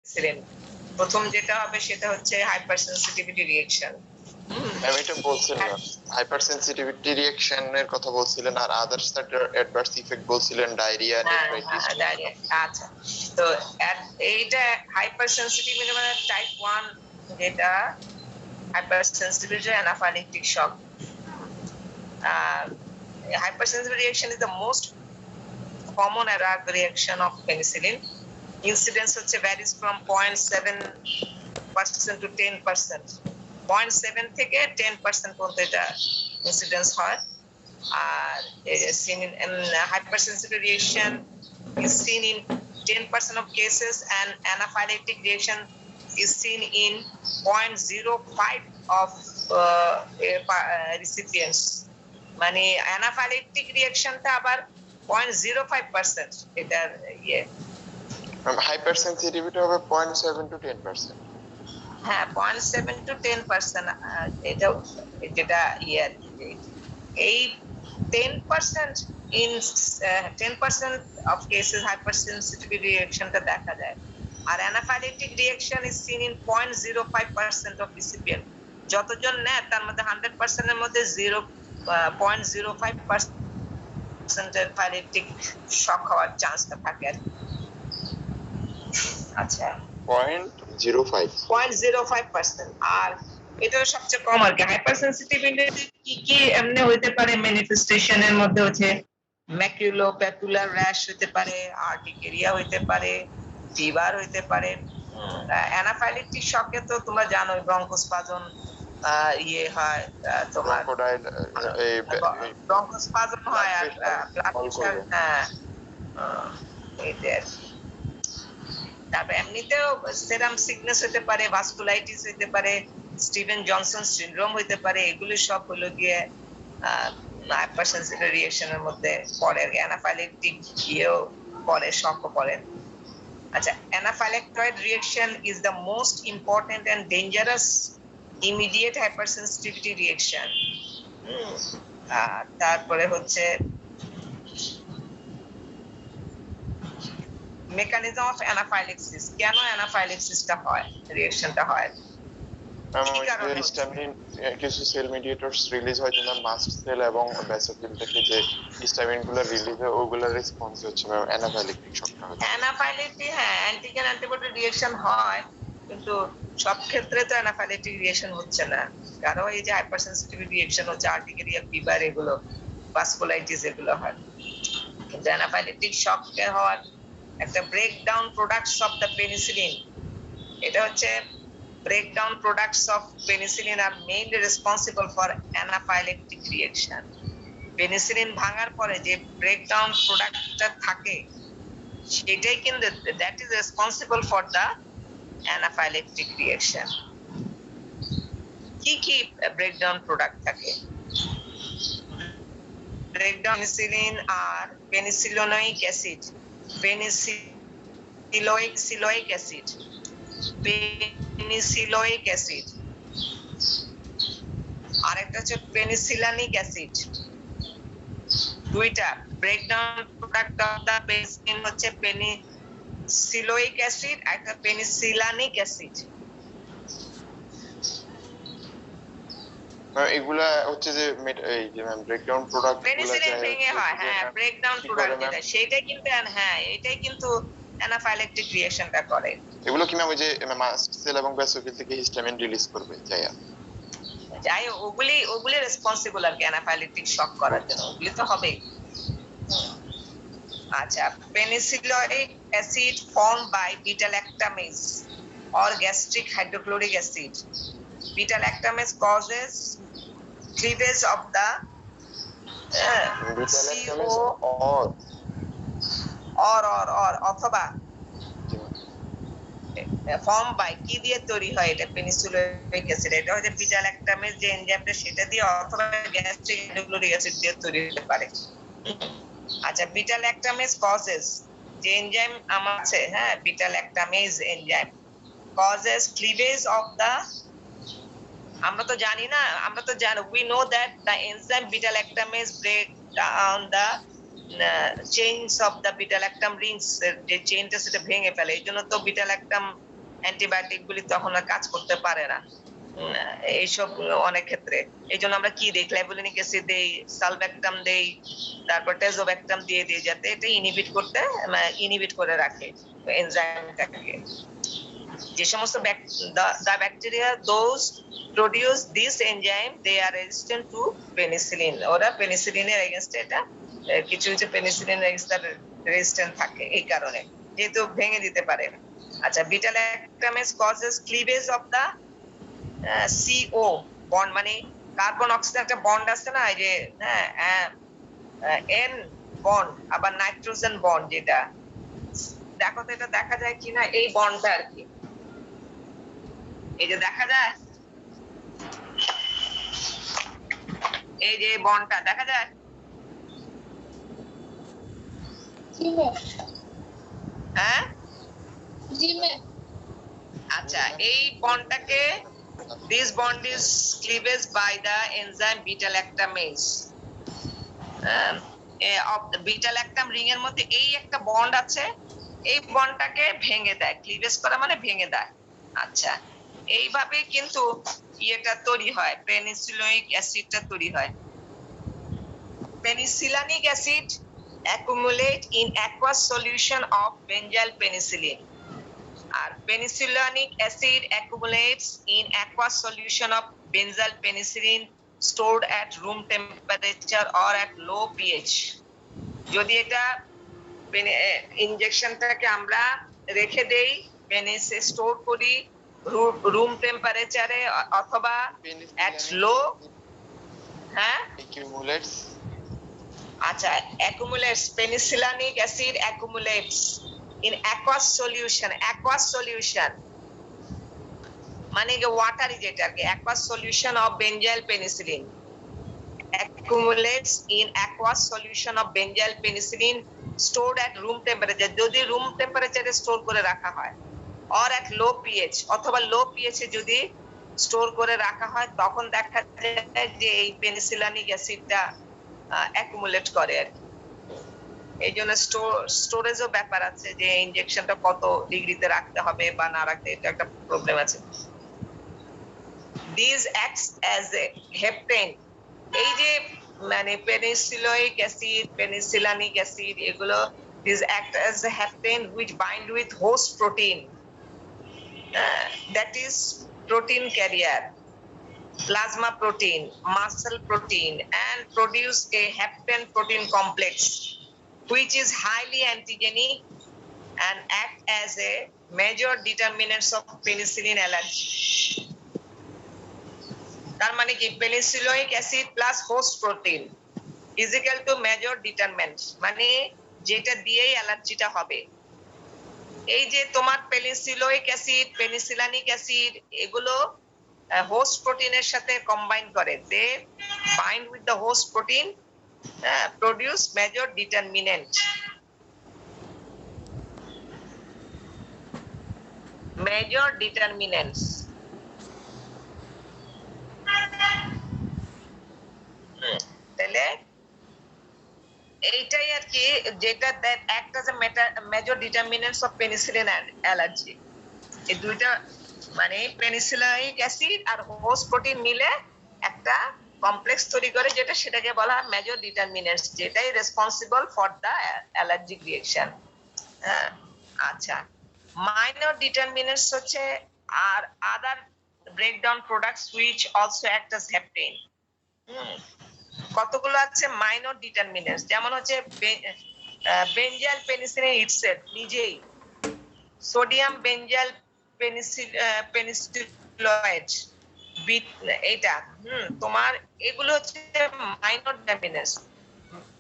Penicillin প্রথম যেটা হবে সেটা হচ্ছে হাইপার সেনসিটিভিটি রিঅ্যাকশন। আমি এটা বলছিলাম হাইপার সেনসিটিভিটি রিঅ্যাকশন এর কথা বলছিলেন আর আদার্স অ্যাডভার্স ইফেক্ট বলছিলেন ডায়রিয়া নেফ্রাইটিস। ডায়রিয়া। আচ্ছা, তো এইটা হাইপার সেনসিটিভিটি মানে টাইপ 1 যেটা hypersensitivity anaphylactic shock. Hypersensitivity reaction is the most common drug reaction of penicillin. Incidence varies from 0.7% to 10%. 0.7 থেকে 10% পর্যন্ত এটা ইনসিডেন্স হয়। আর seen in hypersensitivity reaction is seen in 10% of cases and anaphylactic reaction is seen in 0.05 of recipients. মানে anaphylactic রিঅ্যাকশনটা আবার 0.05% এটার ইয়ে। Hyper sensitivity হবে 0.7 to 10%। হ্যাঁ 0.7 to 10% এটা যেটা ইয়ে এই 10% in 10% of cases hypersensitivity reactionটা দেখা যায়। আর anaphylactic reaction is seen in 0.05% of recipient। যতজন নেয় তার মধ্যে 100% এর মধ্যে 0.05% অ্যানাফাইলেকটিক শক হওয়ার চান্সটা থাকে আর কি। আচ্ছা 0.05%। আর এটা সবচেয়ে কম আর কি। হাইপারসেনসিটিভিটি কি এমনি হইতে পারে ম্যানিফেস্টেশনের মধ্যে হচ্ছে ম্যাকুলোপ্যাপুলার র‍্যাশ হইতে পারে, আর্টিকেরিয়া হইতে পারে, ফিভার হইতে পারে। অ্যানাফাইলেকটিক শকে তো তোমরা জানোই ব্রঙ্কোস্পাজম ইয়ে হয়, তোমার ব্রঙ্কোস্পাজম হয় আর ব্লাড প্রেশার। হ্যাঁ এইটা। তারপর এমনিতেও সেরাম সিকনেস হতে পারে, ভাস্কুলাইটিস হতে পারে, স্টিভেন জনসন সিনড্রোম হতে পারে। এগুলো সব হলো গিয়ে হাইপারসেনসিটিভ রিঅ্যাকশনের মধ্যে পড়ে। অ্যানাফাইলেকটিক ইয়েও পড়ে, শকও পড়ে। আচ্ছা, anaphylactoid reaction is the most important and dangerous immediate hypersensitivity reaction. তারপরে হচ্ছে মেকানিজম অফ অ্যানাফাইলেক্সিস। কেন অ্যানাফাইলেক্সিসটা হয়, রিঅ্যাকশনটা হয়? হিস্টামিন কিছু সেল মিডিয়েটরস রিলিজ হয় যেমন মাস্ট সেল এবং বেসোফিল থেকে যে হিস্টামিনগুলো রিলিজ হয় ওগুলোর রেসপন্স হচ্ছে অ্যানাফাইলেকটিক শকটা হচ্ছে। অ্যানাফাইলেক্টিক হ্যাঁ অ্যান্টিজেন অ্যান্টিবডি রিঅ্যাকশন হয়, কিন্তু সব ক্ষেত্রে তো অ্যানাফাইলেক্টিক রিঅ্যাকশন হচ্ছে না। কারণ এই যে হাইপারসেনসিটিভিটি রিঅ্যাকশন হচ্ছে আর্টিকেরিয়া, ফিভার, এগুলো ভাস্কুলাইটিস এগুলো হয়। কিন্তু অ্যানাফাইলেক্টিক শক হওয়ার একটা breakdown products of the penicillin, এটা হচ্ছে breakdown products of penicillin are mainly responsible for anaphylactic reaction. penicillin ভাঙার পরে যে ব্রেকডাউন প্রোডাক্টটা থাকে সেটাই কিন্তু that is responsible for the anaphylactic reaction. কি কি ব্রেকডাউন প্রোডাক্ট থাকে? ব্রেকডাউন পেনিসিলিন আর penicilloic acid, penicilloic acid, penicilloic acid, আরেকটা হচ্ছে পেনিসিলানিক অ্যাসিড। দুইটা breakdown product of the penicillin হচ্ছে পেনিসিলোইক অ্যাসিড আর একটা পেনিসিলানিক অ্যাসিড। এগুলা হচ্ছে যে এই যে ব্রেকডাউন প্রোডাক্ট পেনিসিলিন ভেঙে হয়। হ্যাঁ ব্রেকডাউন প্রোডাক্ট যেটা সেটাই কিন্তু হ্যাঁ এটাই কিন্তু অ্যানাফাইলেক্টিক রিঅ্যাকশনটা করে। এগুলো কি ম্যাম ওই যে মাস্ট সেল এবং বেসোফিল থেকে হিস্টামিন রিলিজ করবে যাই ওগুলি রেসপন্সিবল আর কি অ্যানাফাইলেক্টিক শক করার জন্য, ওগুলি তো হবেই। আচ্ছা, penicilloic acid form by beta lactamase or gastric hydrochloric acid. Beta lactamase causes cleavage of the CO or অথবা ফর্ম বাই কি দিয়ে তৈরি হয় এটা পেনিসিলোইক অ্যাসিড। এটা হচ্ছে বিটা ল্যাকটামেজ যে এনজাইমটা সেটা দিয়ে অথবা গ্যাস্ট্রিক হাইড্রোক্লোরিক অ্যাসিড দিয়ে তৈরি হতে পারে। আচ্ছা, বিটা ল্যাকটামেজ কজেস যে এনজাইম আমার আছে, হ্যাঁ beta lactamase enzyme causes cleavage of the, আমরা তো জানি না, আমরা তো জানি we know that the enzyme beta lactamase break down the chains of the beta lactam rings, যে চেইনটা সেটা ভেঙে ফেলে। এইজন্য তো বিটা ল্যাকটাম অ্যান্টিবায়োটিক গুলি তখন আর কাজ করতে পারে না। এইসব অনেক ক্ষেত্রে এই জন্য আমরা কি দেই, ক্ল্যাভুলিনিক অ্যাসিড দেই, সালব্যাক্টাম দেই, তারপর টেজোব্যাক্টাম দিয়ে দিই, যাতে এটা ইনহিবিট করে রাখে এনজাইমটাকে। যে সমস্ত the bacteria those produce this enzyme they are resistant to penicillin, ওরা পেনিসিলিনের এগেইনস্ট এটা কিছু কিছু পেনিসিলিনের এগেইনস্ট রেজিস্ট্যান্ট থাকে এই কারণে, যেহেতু ভেঙে দিতে পারে। আচ্ছা, beta lactamase causes cleavage of the CO bond, মানে কার্বন অক্সিজেন একটা বন্ড আছে না, এই যে N বন্ড, আবার নাইট্রোজেন বন্ড, যেটা দেখো তো এটা দেখা যায় কিনা, এই বন্ডটা আর কি, এই যে দেখা যায়, এই যে বন্ডটা দেখা যায়। হ্যাঁ, আচ্ছা, এই বন্ডটাকে this bond is cleavage by the enzyme beta lactamase of the beta lactam ring এর মধ্যে এই একটা বন্ড আছে, এই বন্ডটাকে ভেঙে দেয়, ক্লিভেজ করা মানে ভেঙে দেয়। আচ্ছা, এইভাবে কিন্তু এটা তৈরি হয়, পেনিসিলিক অ্যাসিডটা তৈরি হয়। Penicillanic acid accumulate in aqueous solution of benzyl penicillin, আর penicillinic acid accumulates in aqueous solution of benzyl penicillin stored at room temperature or at low pH। যদি এটা ইনজেকশনটাকে আমরা রেখে দেই, পেনিসে স্টোর করি রুম টেম্পারেচারে অথবা at low, হ্যাঁ, accumulates, আচ্ছা, accumulates, penicillinic acid accumulates in aqueous solution মানে কি ওয়াটারি, যেটা কি aqueous solution of benzyl penicillin accumulates in aqueous solution of benzyl penicillin stored at room temperature, যদি রুম টেম্পারেচারে স্টোর করে রাখা হয়, or at low pH অথবা লো pH এ যদি স্টোর করে রাখা হয়, তখন দেখা যায় যে এই পেনিসিলানিক অ্যাসিডটা অ্যাকুমুলেট করে আর কি। এই জন্য স্টোরেজও ব্যাপার আছে, যে ইনজেকশনটা কত ডিগ্রিতে রাখতে হবে বা না রাখতে, এটা একটা প্রবলেম আছে। This acts as a heptane, এই যে মানে পেনিসিলিক অ্যাসিড, পেনিসিলানিক অ্যাসিড, এগুলো this act as A heptane which bind with host protein, that is protein career, plasma protein, muscle protein, and produce a heptane protein complex, which is highly antigenic and act as a major determinants of penicillin allergy. তার মানে কি, penicillic acid plus host protein is equal to major determinant, মানে যেটা দিয়েই অ্যালার্জিটা হবে। এই যে তোমার পেনিসিলিক অ্যাসিড, পেনিসিলানিক অ্যাসিড, এগুলো হোস্ট প্রোটিনের সাথে কম্বাইন করে, they bind with the host protein, produce major determinant, major determinants. তাহলে এইটাই আর কি, যেটা that act as a major determinants of penicillin allergy. এই দুইটা মানে পেনিসিলিক অ্যাসিড আর হোস্ট প্রোটিন মিলে একটা কমপ্লেক্স তৈরি করে, যেটা সেটাকে বলা হয় মেজর ডিটারমিনেন্টস, যেটাই responsible for the allergic reaction. হ্যাঁ, আচ্ছা, মাইনর ডিটারমিনেন্টস হচ্ছে আর other breakdown products which also act as hapten. কতগুলো আছে মাইনর ডিটারমিনেন্টস, যেমন হচ্ছে বেনজাইল পেনিসিলিন ইটসেলফ নিজেই, সোডিয়াম বেনজাইল পেনিসিলয়েড, এটা তোমার, এগুলো হচ্ছে মাইনর ডিটারমিনেন্টস।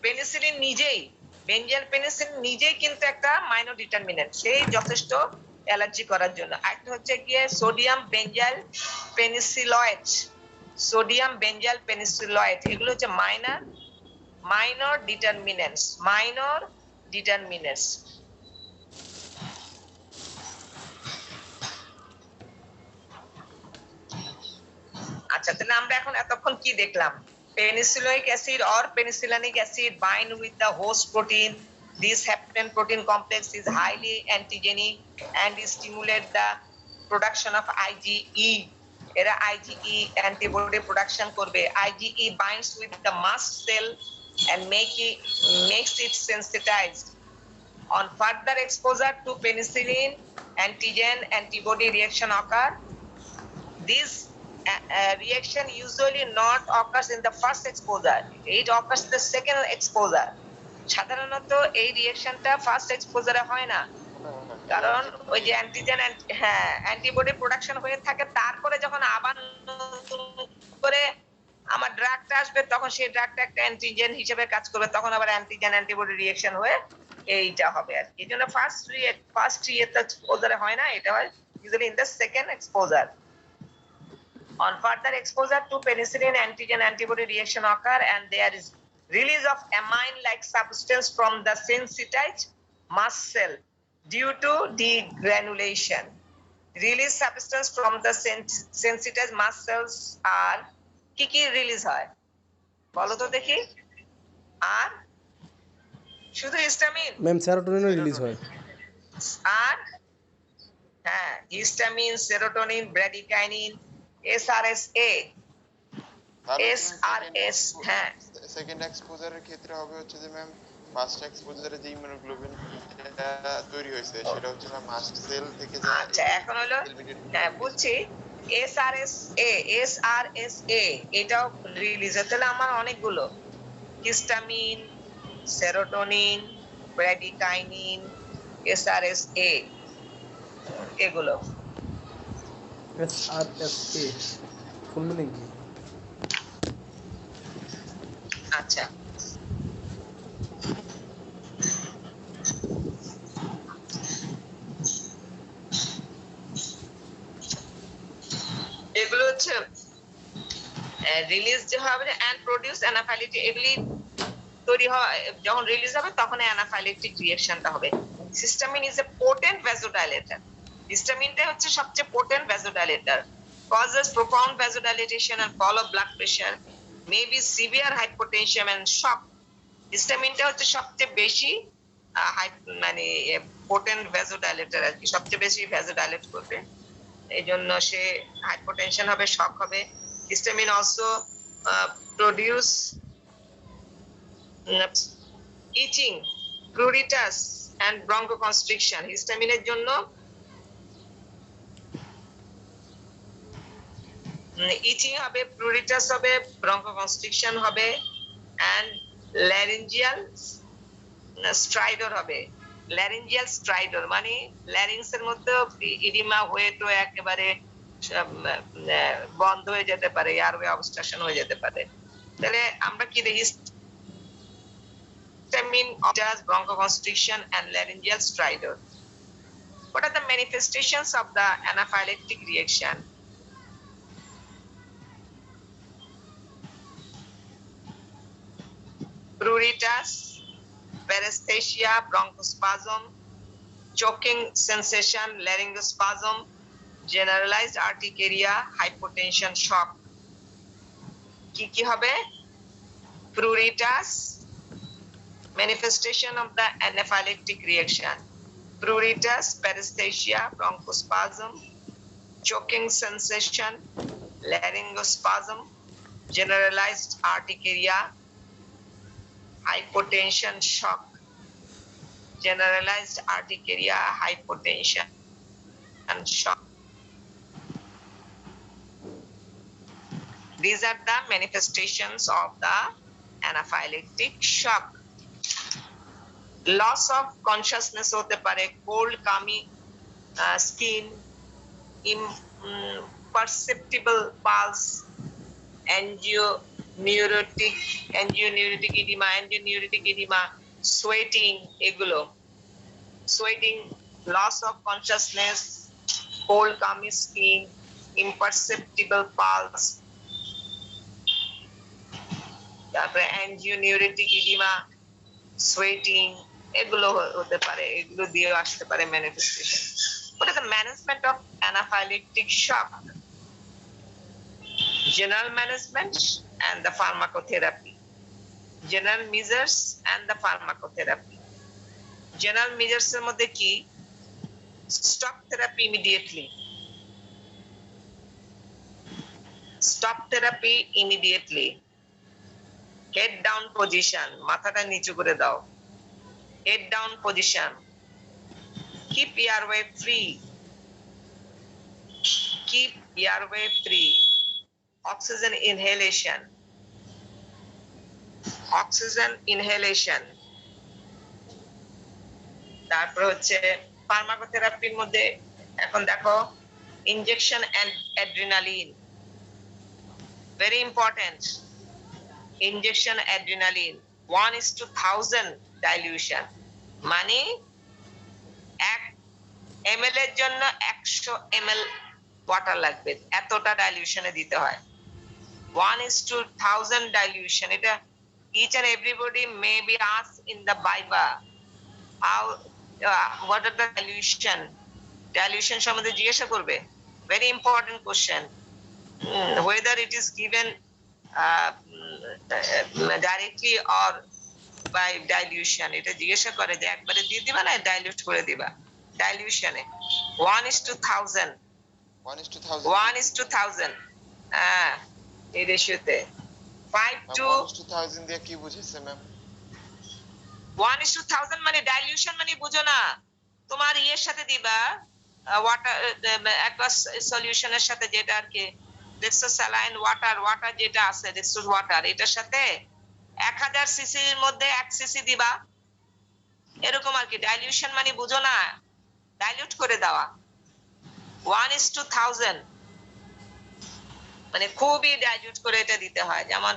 পেনিসিলিন নিজেই, বেনজাইল পেনিসিলিন নিজেই কিন্তু একটা মাইনর ডিটারমিনেন্ট, সেই যথেষ্ট অ্যালার্জি করার জন্য। আরেকটা হচ্ছে গিয়ে সোডিয়াম বেনজাইল পেনিসিলয়েড, সোডিয়াম বেনজাইল পেনিসিলয়েড, এগুলো হচ্ছে মাইনর ডিটারমিনেন্টস। আচ্ছা, তাহলে আমরা এখন এতক্ষণ কি দেখলাম? পেনিসিলিক acid or penicillinic acid bind with the host protein. This heptane protein complex is highly antigenic and stimulate the production of IgE. এরা IgE antibody production করবে। IgE binds with the mast cell and makes it sensitized. On further exposure to penicillin, antigen antibody reaction occur. This reaction usually not occurs in the first exposure. It occurs in the second exposure. সাধারণত এই রিঅ্যাকশনটা first এক্সপোজারে হয় না, কারণ ওই যে antigen antibody production হয়ে থাকে, তারপরে যখন আবার নতুন করে আমার ড্রাগটা আসবে তখন সেই ড্রাগটা একটা অ্যান্টিজেন হিসেবে কাজ করবে, তখন আবার অ্যান্টিজেন অ্যান্টিবডি রিঅ্যাকশন হয়ে এইটা হবে আর কি। এই জন্য ফার্স্ট এক্সপোজারে হয় না, এটা হয় usually in the second exposure. On further exposure to penicillin, antigen antibody reaction occur and there is release of amine-like substance from the sensitized mast cell due to degranulation. Release substance from the sensitized mast cells are কি release হয় বলো তো দেখি? আর শুধু histamine ma'am সেরোটোনিনও release হয়। আর হ্যাঁ, histamine, serotonin, ব্র্যাডিকাইনিন, SRSA, হ্যাঁ। Second এক্সপোজারের ক্ষেত্রে হবে হচ্ছে যে ম্যাম ফার্স্ট এক্সপোজারে যে ইমিউনোগ্লোবিন তৈরি হয়েছে সেটা হচ্ছে ম্যাম মাস্ট সেল থেকে যে। আচ্ছা, এখন হলো হ্যাঁ বুঝছি, SRSA এটাও রিলিজ হয়। তাহলে আমার অনেকগুলো হিস্টামিন, সেরোটোনিন, ব্র্যাডিকাইনিন, SRSA এগুলো। SRSA ফুল মিনিং কি? আচ্ছা, এগুলো হচ্ছে রিলিজ যে হবে এন্ড প্রোডিউস অ্যানাফাইলেটিক, এগুলি তৈরি হয় যখন রিলিজ হবে তখন অ্যানাফাইলেটিক রিঅ্যাকশনটা হবে। Histamine is a potent vasodilator. হিস্টামিনটা হচ্ছে সবচেয়ে potent vasodilator, causes profound vasodilatation and fall of blood pressure, may be severe hypotension and shock. হিস্টামিনটা হচ্ছে সবচেয়ে বেশি মানে পোটেন্ট ভ্যাসোডাইলেটর আর কি, সবচেয়ে বেশি ভ্যাসোডাইলেট করবে, এই জন্য সে হাইপোটেনশন হবে, শক হবে। Histamine also produce itching, pruritus and bronchoconstriction. হিস্টামিনের জন্য ইচিং হবে, প্রুরিটাস হবে, ব্রঙ্কোকনস্ট্রিকশন হবে এন্ড ল্যারিঞ্জিয়াল স্ট্রাইডর হবে। ল্যারিঞ্জিয়াল স্ট্রাইডর মানে ল্যারিংস এর মধ্যে ইডিমা হয়ে তো একেবারে বন্ধ হয়ে যেতে পারে, এয়ারওয়ে অবস্ট্রাকশন হয়ে যেতে পারে। তাহলে আমরা কি দেখি? Histamine does bronchoconstriction and laryngeal stridor. What are the manifestations of the anaphylactic reaction? Pruritus, paresthesia, bronchospasm, choking sensation, laryngospasm, generalized urticaria, hypotension, shock. কি হবে? Pruritus, manifestation of the anaphylactic reaction. Pruritus, paresthesia, bronchospasm, choking sensation, laryngospasm, generalized urticaria, hypotension, shock. Generalized urticaria, hypotension and shock. These are the manifestations of the anaphylactic shock. Loss of consciousness hote pare, cold clammy skin, imperceptible pulse, angioneurotic edema, sweating, এগুলো sweating, loss of consciousness, cold clammy skin, imperceptible pulse, তারপরে angioneurotic edema, sweating, এগুলো হতে পারে, এগুলো দিয়ে আসতে পারে manifestation. What is the management of anaphylactic shock? General management and the pharmacotherapy. General measures and the pharmacotherapy. General measures এর মধ্যে কি? Stop therapy immediately. stop therapy immediately. Head down position, মাথাটা নিচু করে দাও, head down position. Keep airway free, keep airway free. Oxygen inhalation, oxygen inhalation. তারপর হচ্ছে ফার্মাকোথেরাপির মধ্যে এখন দেখো injection and adrenaline, very important. Injection adrenaline 1:1000 dilution, মানে 1 ml এর জন্য 100 ml ওয়াটার লাগবে, এতটা ডাইলিউশনে দিতে হয়। 1:1000 ডাইলিউশন, এটা each and everybody may be asked in the viva how what are the dilution সম্বন্ধে জিজ্ঞাসা করবে, very important question. Whether it is given directly or by dilution, এটা জিজ্ঞাসা করে যে একবারে দিয়ে দিবা না ডাইলিউট করে দিবা। ডাইলিউশনে 1:1000 1:1000 হ্যাঁ, এই রেশিওতে 5 to 1:1000 দিয়ে কি বুঝেছে ম্যাম? 1:1000 মানে ডাইলিউশন মানে বুঝো না, তোমার ইয়ের সাথে দিবা ওয়াটার অ্যাকোয়াস সলিউশনের সাথে, যেটা আর কি ডেক্সোস্যালাইন ওয়াটার যেটা আছে ডেক্সোস ওয়াটার, এটার সাথে 1000 সিসি এর মধ্যে 1 সিসি দিবা, এরকম আর কি। ডাইলিউশন মানে বুঝো না, ডাইলিউট করে দেওয়া। 1:1000 মানে খুবই ডাইলিউট করে এটা দিতে হয়, যেমন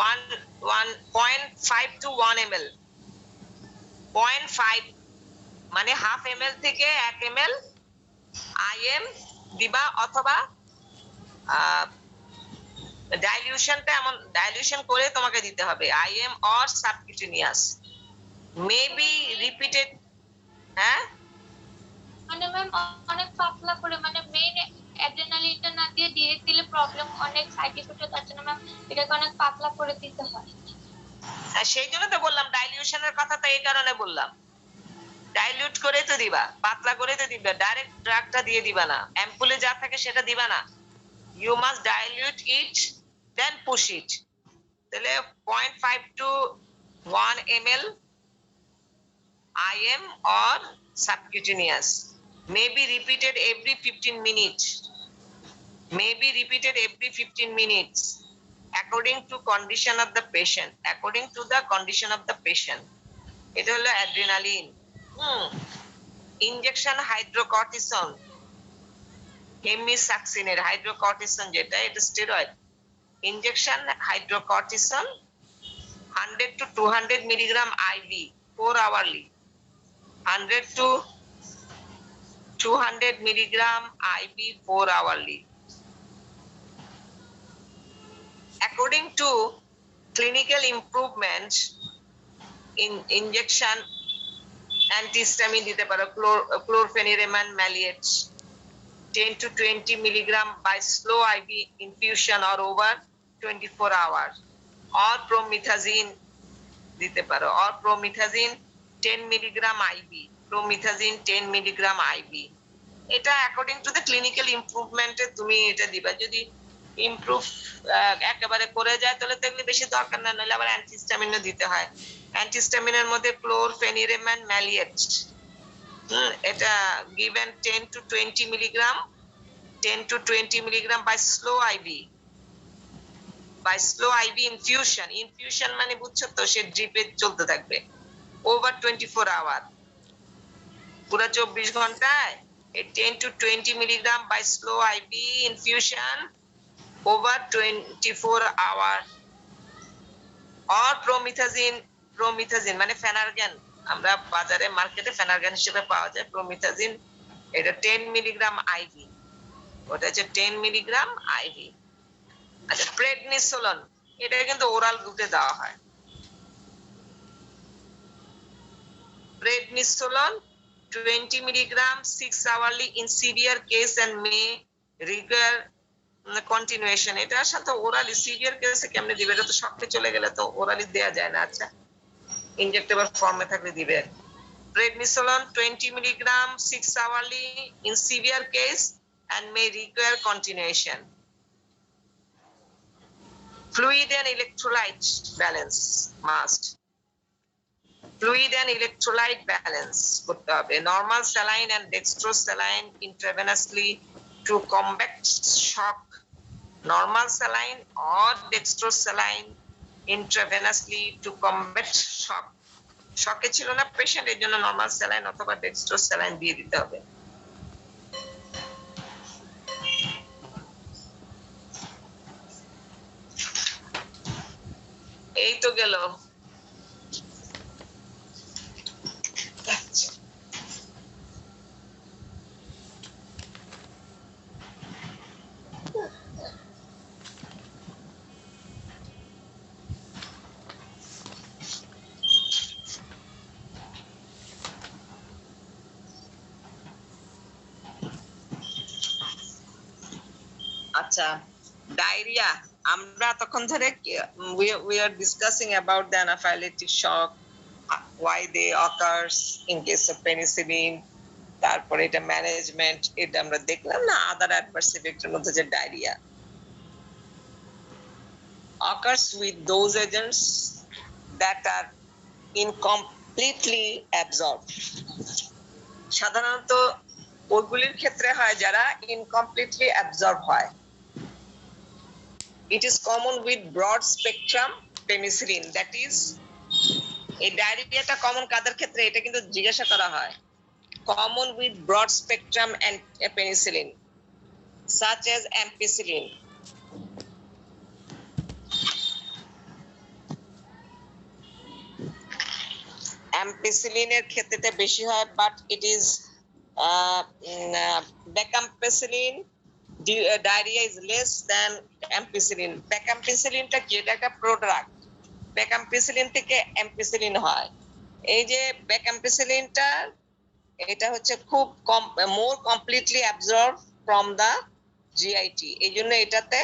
1.5 to 1 ml, 0.5 মানে হাফ ml থেকে 1 ml IM দিবা, অথবা ডাইলিউশনটা এমন ডাইলিউশন করে তোমাকে দিতে হবে IM or subcutaneous, maybe repeated. হ্যাঁ মানে ম্যাম অনেক পাতলা করে, মানে মেইন অ্যাড্রেনালিনটা না দিয়ে ডিরেক্ট দিলে প্রবলেম, অনেক সাইড ইফেক্ট হতে পারছে না ম্যাম, এটাকে অনেক পাতলা করে দিতে হয়। সেই জন্য তো বললাম ডাইলিউশনের কথা, তো এই কারণে বললাম ডাইলিউট করে তো দিবা, পাতলা করে তো দিবা, ডাইরেক্ট ড্রাগটা দিয়ে দিবা না, অ্যাম্পুলে যা থাকে সেটা দিবা না। You must dilute it then push it. তাহলে 0.5 to 1 ml IM or subcutaneous, may be repeated every 15 minutes, may be repeated every 15 minutes according to condition of the patient, according to the condition of the patient. এটা হলো adrenaline. Injection hydrocortisone, হেমিসাক্সিনের hydrocortisone যেটা, এটা steroid. Injection hydrocortisone 100 to 200 milligram IV 4 hourly, 100 to 200 milligram IV 4 hourly. According to clinical improvement in injection antihistamine দিতে পারো, chlorpheniramine maleate 10 to 20 milligram by slow IV infusion or over 24 hours, or promethazine দিতে পারো, or promethazine 10 milligram IV, promethazine 10 milligram IV। এটা according to the clinical ইমপ্রুভমেন্টে তুমি এটা দিবা। যদি improve একেবারে করে যায় তাহলে তো এগুলি বেশি দরকার না, নইলে আবার অ্যান্টিহিস্টামিনও দিতে হয়। অ্যান্টিহিস্টামিনের মধ্যে ক্লোরফেনিরামাইন ম্যালিয়েট, এটা given 10 to 20 milligram, 10 to 20 milligram by slow IV, by slow IV infusion। Infusion মানে বুঝছো তো, সে ড্রিপে চলতে থাকবে ওভার 24 আওয়ার, পুরো 24 ঘন্টায় 10 to 20 milligram by slow IV infusion over 24 hours, or promethazine মানে ফেনারগান, আমরা বাজারে মার্কেটে ফেনারগান হিসেবে পাওয়া যায় প্রমিথাজিন, এটা 10 মিলিগ্রাম IV, ওটা হচ্ছে 10 মিলিগ্রাম IV। আচ্ছা, প্রেডনিসোলন, এটা কিন্তু ওরাল রুটে দেওয়া হয়। Prednisolone 20 milligram 6 hourly in severe case and may require continuation। এটার সাথে ওরালি সিভিয়ার কেসে কেমনে দিবে, এটা তো শক্তি চলে গেলে তো ওরালি দেয়া যায় না। আচ্ছা, ইনজেক্টেবল ফর্মে থাকলে দিবে। Prednisolone 20 milligram 6 hourly in severe case and may require continuation। fluid and electrolyte balance must. Fluid and electrolyte balance করতে হবে। Normal saline and dextrosaline intravenously to combat shock. Normal saline or dextrosaline intravenously to combat shock. শকে ছিল না patient, এর জন্য normal saline অথবা ডেক্সট্রোস্যালাইন দিয়ে দিতে হবে। এই তো গেল। আচ্ছা, ডায়রিয়া আমরা তখন ধরে we are discussing about the anaphylactic shock, why they occurs in case of penicillin, তারপরে এটা ম্যানেজমেন্ট, এটা আমরা দেখলাম না। আদার অ্যাডভার্স ইফেক্টের মধ্যে যে diarrhoea occurs with those agents that are incompletely absorbed. সাধারণত ওইগুলির ক্ষেত্রে হয় যারা ইনকমপ্লিটলি অ্যাবজর্ব হয়। It is common with broad spectrum penicillin, that is এই ডায়রিয়াটা কমন কাদের ক্ষেত্রে, এটা কিন্তু জিজ্ঞাসা করা হয়। Common with broad spectrum and penicillin such as ampicillin. Ampicillin এর ক্ষেত্রে বেশি হয়, but it is becampenicillin diarrhea is less than ampicillin. Becampenicillinটা কি, এটা একটা প্রোডাক্ট। becampenicillin থেকে ampicillin হয়। এই যে becampenicillinটা এটা হচ্ছে খুব more completely absorb from the GIT, এই জন্য এটাতে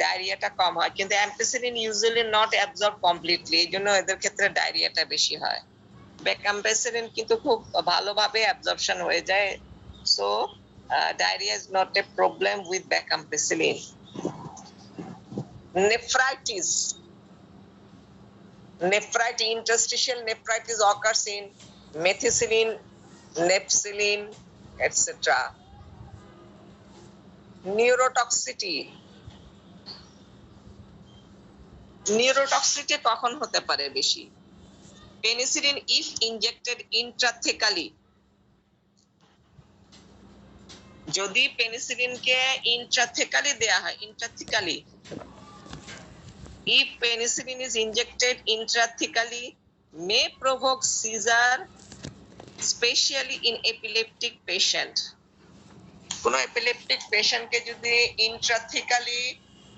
ডায়রিয়াটা কম হয়। কিন্তু ampicillin usually not absorb completely, এই জন্য এদের ক্ষেত্রে ডায়রিয়াটা বেশি হয়। becampenicillin কিন্তু খুব ভালোভাবে অ্যাবজর্পশন হয়ে যায়, so diarrhea is not a problem with becampenicillin. Nephritis, interstitial nephritis occurs in methicillin, nepcillin, etc. Neurotoxicity কখন হতে পারে বেশি? Penicillin if injected intrathecally, যদি পেনিসিলিনকে ইন্ট্রাথেকালি দেয়া হয়, intrathecally, if penicillin is injected intrathecally may provoke seizure, especially in epileptic patient. কোন epileptic পেশেন্টকে যদি ইন্ট্রাথেকালি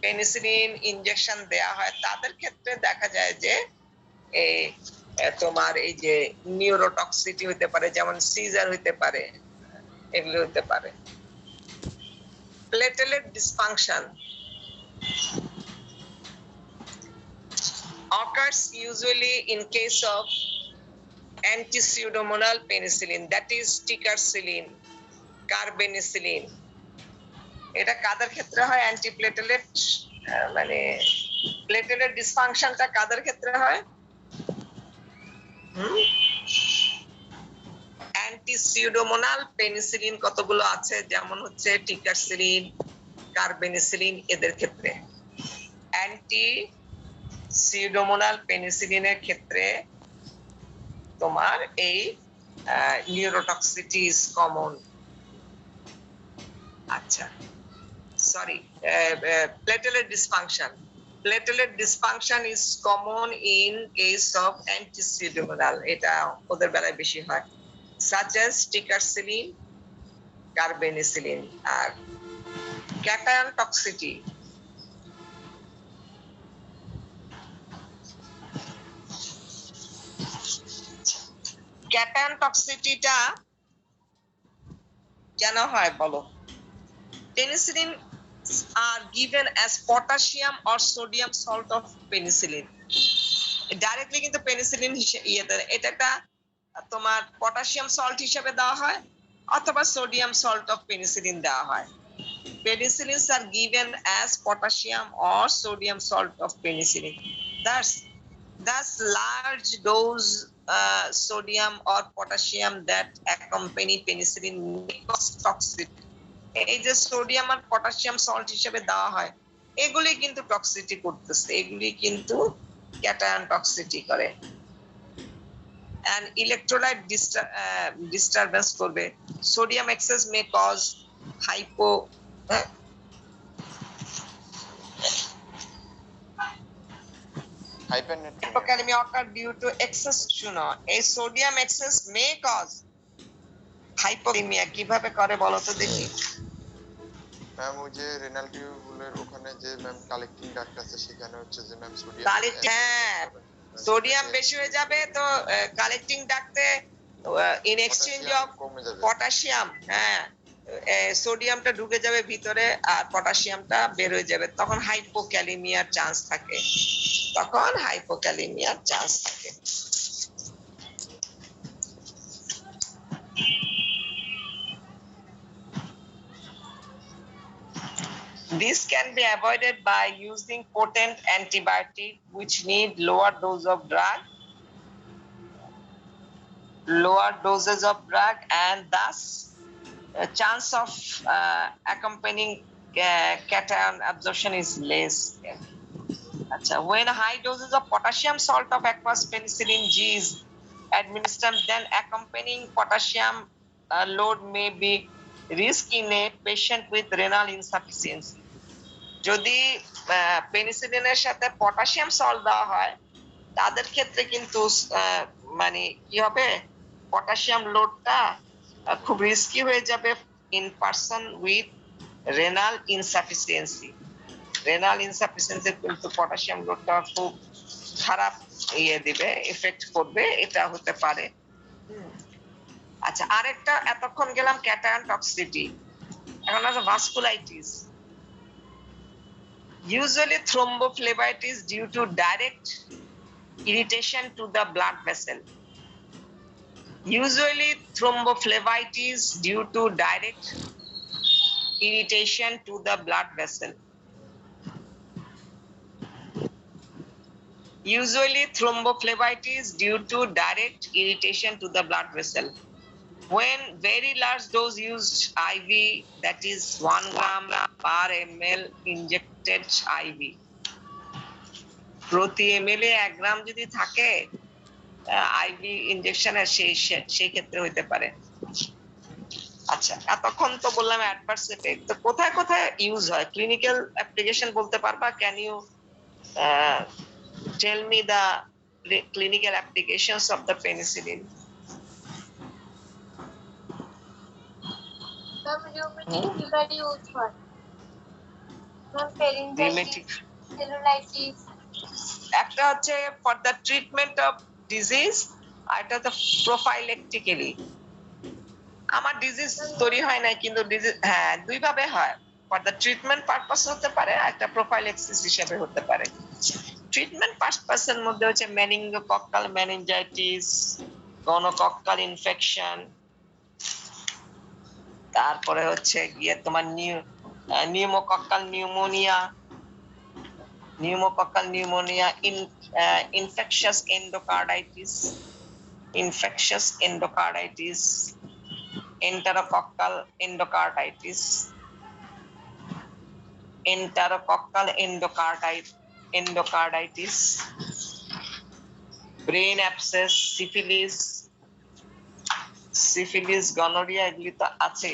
পেনিসিলিন ইনজেকশন দেয়া হয়, তাদের ক্ষেত্রে দেখা যায় যে তোমার এই যে নিউরোটক্সিটি হতে পারে, যেমন সিজার হতে পারে, এগুলো হতে পারে। Platelet dysfunction occurs usually in case of anti-pseudomonal penicillin, that is ticarcillin, carbenicillin. এটা কাদের ক্ষেত্রে হয়? অ্যান্টিপ্লেটেলেট, মানে প্লেটেলেট ডিসফাংশনটা কাদের ক্ষেত্রে হয়? অ্যান্টি-সিউডোমোনাল পেনিসিলিন কতগুলো আছে, যেমন হচ্ছে টিকারসিলিন, কার্বেনিসিলিন, এদের ক্ষেত্রে। অ্যান্টি সিউডোমোনাল পেনিসিলিনের ক্ষেত্রে তোমার এই নিউরোটক্সিটি ইজ কমন। আচ্ছা, sorry, platelet dysfunction is common in case of anti-pseudomonal, এটা ওদের বেলায় বেশি হয়, such as ticarcillin, carbenicillin। আর cation toxicity, cation toxicityটা কেন হয় বলো? Penicillin are given as potassium or sodium salt of penicillin. Directly কিন্তু পেনিসিলিন এটা একটা তোমার পটাশিয়াম সল্ট হিসেবে দেওয়া হয়, অথবা সোডিয়াম সল্ট অফ পেনিসিলিন দেওয়া হয়। penicillins are given as potassium or sodium salt of penicillin. Thus large dose sodium or potassium that accompany penicillin may cause toxicity. এই যে সোডিয়াম আর পটাশিয়াম সল্ট হিসেবে দেওয়া হয়, এগুলি কিন্তু টক্সিটি করতেছে, এগুলি কিন্তু ক্যাটায়ন টক্সিটি করে। and electrolyte disturbance করবে। sodium excess may cause hypokalemia occur due to excess শুনো, এই sodium excess may cause hypokalemia। কিভাবে করে বলো তো দেখি। ম্যাম ওই যে রেনাল টিউবুলের ওখানে যে ম্যাম কালেক্টিং ডাক্ট আছে সেখানে হচ্ছে যে ম্যাম সোডিয়াম বেশি হয়ে যাবে, তো কালেক্টিং ডাক্টে ইন এক্সচেঞ্জ অফ পটাশিয়াম, হ্যাঁ সোডিয়ামটা ঢুকে যাবে ভিতরে আর পটাশিয়ামটা বের হয়ে যাবে, তখন হাইপোক্যালেমিয়ার চান্স থাকে, This can be avoided by using potent antibiotic which need lower doses of drug, and thus chance of accompanying cation absorption is less. When high doses of potassium salt of aqueous penicillin G is administered, then accompanying potassium load may be risk in a patient with renal insufficiency. যদি পেনিসিলিনের সাথে potassium salt দেওয়া হয়, তাদের ক্ষেত্রে কিন্তু মানে কি হবে, পটাশিয়াম লোডটা খুব রিস্কি হয়ে যাবে in person with renal insufficiency. কিন্তু পটাশিয়াম লোডটা খুব খারাপ দিবে, এফেক্ট করবে, এটা হতে পারে। আচ্ছা, আরেকটা এতক্ষণ গেলাম ক্যাটায়ন টক্সিসিটি, এখন আছে vasculitis. Usually thrombophlebitis due to direct irritation to the blood vessel. Usually thrombophlebitis due to direct irritation to the blood vessel. Usually thrombophlebitis due to direct irritation to the blood vessel. When very large dose used IV, that is 1 gram per ml injected IV, প্রতি ml 1 গ্রাম যদি থাকে IV ইনজেকশনের, সেই ক্ষেত্রে হইতে পারে। আচ্ছা, এতক্ষণ তো বললাম অ্যাডভার্স এফেক্ট, তো কোথায় কোথায় ইউজ হয়, ক্লিনিক্যাল অ্যাপ্লিকেশন বলতে পারবা? Can you tell me the clinical applications of the penicillin? rheumatic fever use হয়, pharyngitis, cellulitis। একটা হচ্ছে for the treatment of disease, আর এটা তো প্রোফাইলেকটিক্যালি। আমার ডিজিজ তৈরি হয় না, কিন্তু ডিজিজ দুই ভাবে হয়, ফর দ্য ট্রিটমেন্ট পারপাস হতে পারে, আর একটা প্রোফাইলেক্সিস হিসেবে হতে পারে। ট্রিটমেন্ট পারপাসের মধ্যে হচ্ছে মেনিনগোকক্কাল মেনিনজাইটিস, গনোকক্কাল ইনফেকশন, তারপরে হচ্ছে গিয়ে তোমার pneumococcal pneumonia, infectious endocarditis, enterococcal endocarditis, brain abscess, syphilis, gonorrhoea, এগুলি তো আছে।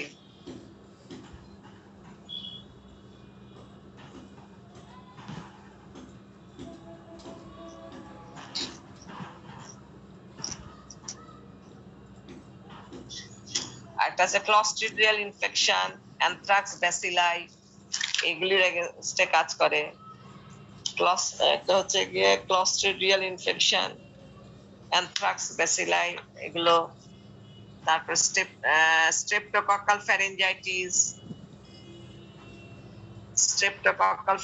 একটা আছে ক্লস্ট্রিডিয়াল ইনফেকশন, অ্যানথ্রাক্স, ব্যাসিলাই, এগুলির এগেইনস্টে কাজ করে। একটা হচ্ছে গিয়ে ক্লস্ট্রিডিয়াল ইনফেকশন, অ্যানথ্রাক্স, ব্যাসিলাই, এগুলো। তারপর স্ট্রেপ্টোকক্কাল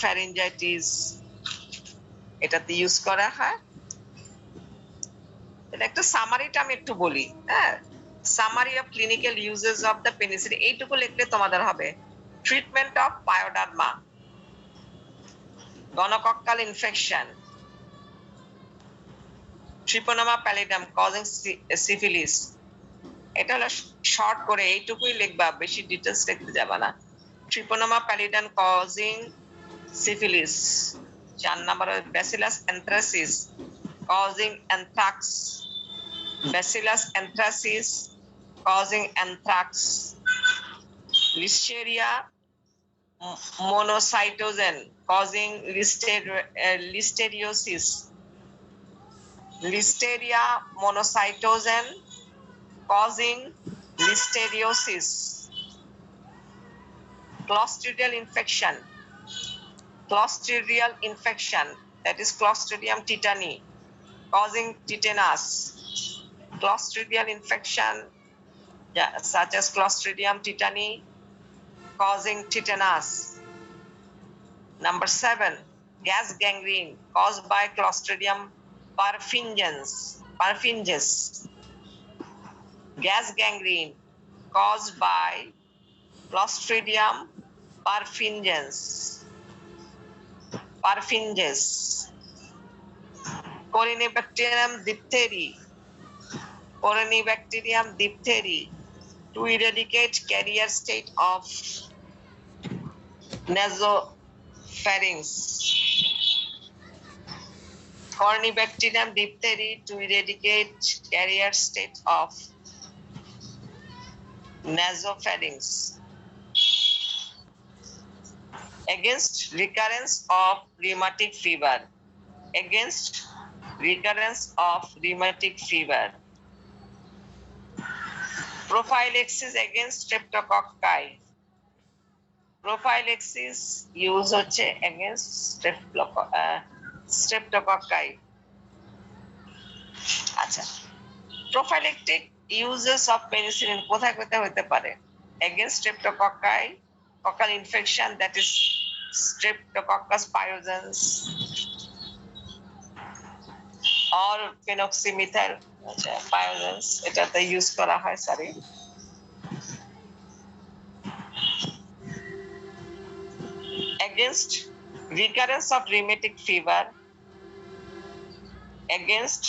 ফ্যারিঞ্জাইটিস, এটাতে ইউজ করা হয়। এটা একটা সামারিটা আমি একটু বলি, হ্যাঁ, summary of clinical uses of the penicillin, এইটুকু লিখলে তোমাদের হবে। Treatment of pyoderma, gonococcal infection, Treponema pallidum causing syphilis. এটা হলো শর্ট করে এইটুকুই লিখবা, বেশি ডিটেইলস লিখতে যাবা না। Treponema pallidum causing syphilis. 4 number Bacillus anthracis causing anthrax. Bacillus anthracis causing anthrax. Listeria monocytogen causing listeriosis. Listeria monocytogen causing listeriosis. Clostridial infection. Clostridial infection, that is Clostridium tetani, causing tetanus. Clostridial infection, such as Clostridium tetani, causing tetanus. Number 7, gas gangrene caused by Clostridium perfringens. Gas gangrene caused by Clostridium perfringens. Corynebacterium diphtheria. Corynebacterium diphtheria, to eradicate carrier state of nasopharynx. Corynebacterium diphtheria to eradicate carrier state of nasopharynx. Against recurrence of rheumatic fever. Against recurrence of rheumatic fever. Prophylaxis against streptococci. Prophylaxis use হচ্ছে against streptococci. আচ্ছা, prophylactic uses of penicillin কোথায় কোথায় হতে পারে? Against streptococci, coccal infection, that is Streptococcus pyogenes or phenoxymethyl pyogenes, এটাতে use করা হয়, sorry. Against recurrence of rheumatic fever. Against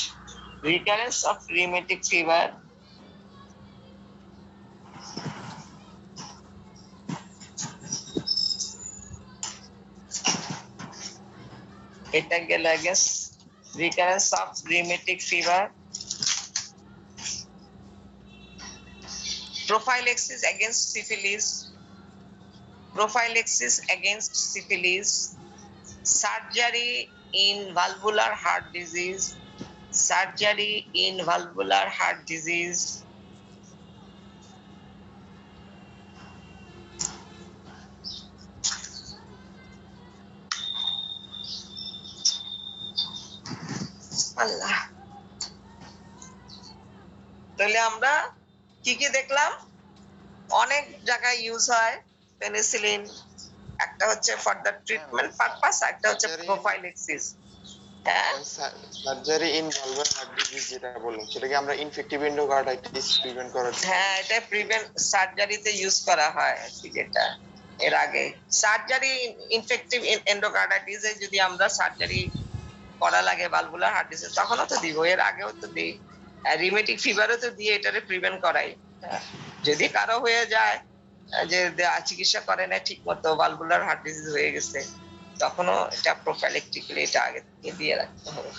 recurrence of rheumatic fever. এটা গেল against recurrence of rheumatic fever. Prophylaxis against syphilis. Prophylaxis against syphilis. Surgery in valvular heart disease. Surgery in valvular heart disease. আল্লাহ, তাহলে আমরা কি কি দেখলাম? অনেক জায়গায় use হয় পেনিসিলিন। একটা হচ্ছে ফর দ্য ট্রিটমেন্ট পারপাস, একটা হচ্ছে প্রোফাইলেক্সিস। হ্যাঁ, সার্জারি ইন ভালভার হার্ট ডিজিজ যেটা বললাম, সেটা কি আমরা ইনফেক্টিভ এন্ডোকার্ডাইটিস প্রিভেন্ট করার? হ্যাঁ, এটা প্রিভেন্ট সার্জারিতে ইউজ করা হয়। যেটা এর আগে সার্জারি ইনফেক্টিভ এন্ডোকার্ডাইটিস এ যদি আমরা সার্জারি করা লাগে ভালভুলার হার্ট ডিজিজ, তখনও তো দিব, এর আগেও তো দিই। রিউমেটিক ফিভারও তো দিয়ে এটারে প্রিভেন্ট করাই। যদি কারো হয়ে যায় যে চিকিৎসা করে না ঠিক মতো, ভালভুলার হার্ট ডিজিজ হয়ে গেছে, তখনও এটা প্রোফাইলেক্টিক্যালি এটা আগে থেকে দিয়ে রাখতে হবে।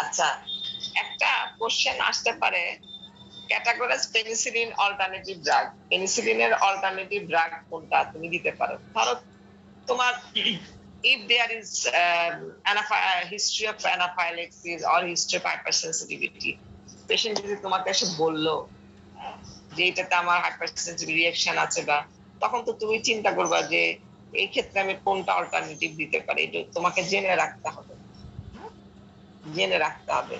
আচ্ছা, একটা কোশ্চেন আসতে পারে, ক্যাটাগরাইজ পেনিসিলিন অল্টারনেটিভ ড্রাগ। পেনিসিলিনের অল্টারনেটিভ ড্রাগ কোনটা তুমি দিতে পারো? ধরো তোমার if there is history of anaphylaxis or history of hypersensitivity, patient যদি তোমাকে এসে বললো যে এটাতে আমার হাইপারসেন্সিটিভ রিঅ্যাকশন আছে, বা তখন তো তুমি চিন্তা করবা যে এই ক্ষেত্রে আমি কোনটা অল্টারনেটিভ দিতে পারি। এটা তোমাকে জেনে রাখতে হবে, জেনে রাখতে হবে।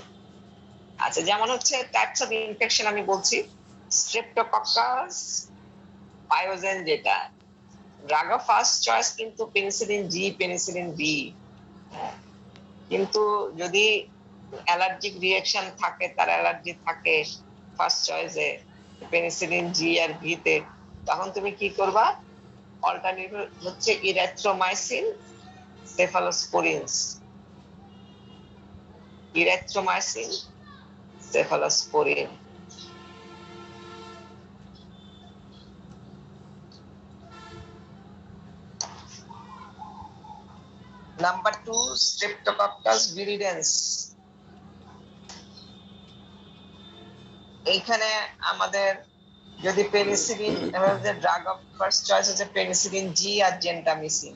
আচ্ছা, যেমন হচ্ছে টাইপস অফ ইনফেকশন আমি বলছি, স্ট্রেপ্টোকক্কাস পায়োজেন, যেটা ড্রাগ অফ ফার্স্ট চয়েস কিন্তু পেনিসিলিন জি, পেনিসিলিন বি। কিন্তু যদি অ্যালার্জিক রিঅ্যাকশন থাকে, তার অ্যালার্জি থাকে ফার্স্ট চয়েসে পেনিসিলিন জি আর বি তে, তখন তুমি কি করবা? অল্টারনেটিভ হচ্ছে erythromycin, cephalosporins. Erythromycin, cephalosporin. Number 2, streptococcus viridans. এইখানে আমাদের যদি পেনিসিলিন, আমাদের ড্রাগ অফ ফার্স্ট চয়েস হচ্ছে পেনিসিলিন জি আর জেন্টামিসিন।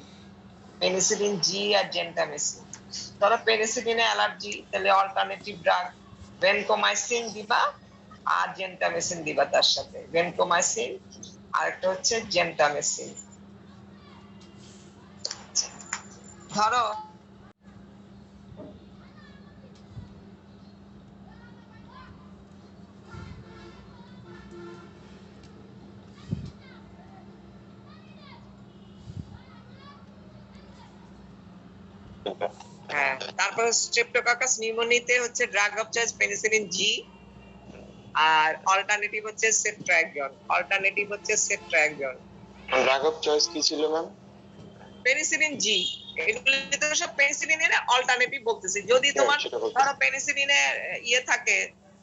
পেনিসিলিন জি আর জেন্টামিসিন। ধরো পেনিসিলিনে অ্যালার্জি, তাহলে অল্টারনেটিভ ড্রাগ ভেনকোমাইসিন দিবা আর জেন্টামিসিন দিবা তার সাথে। ভেনকোমাইসিন আর একটা হচ্ছে জেন্টামিসিন। ধরো হ্যাঁ, তারপরে স্ট্রেপ্টোকক্কাস নিউমোনিতে হচ্ছে drug of choice penicillin G, আর অল্টারনেটিভ হচ্ছে সেফট্রাকজন। অল্টারনেটিভ হচ্ছে সেফট্রাকজন। ড্রাগ অফ চয়েস কি ছিল ম্যাম? Penicillin G. এগুলো তো সব পেনিসিলিনের অল্টারনেটিভ বলতেছি। যদি তোমার ধরো পেনিসিলিনের ইয়ে থাকে,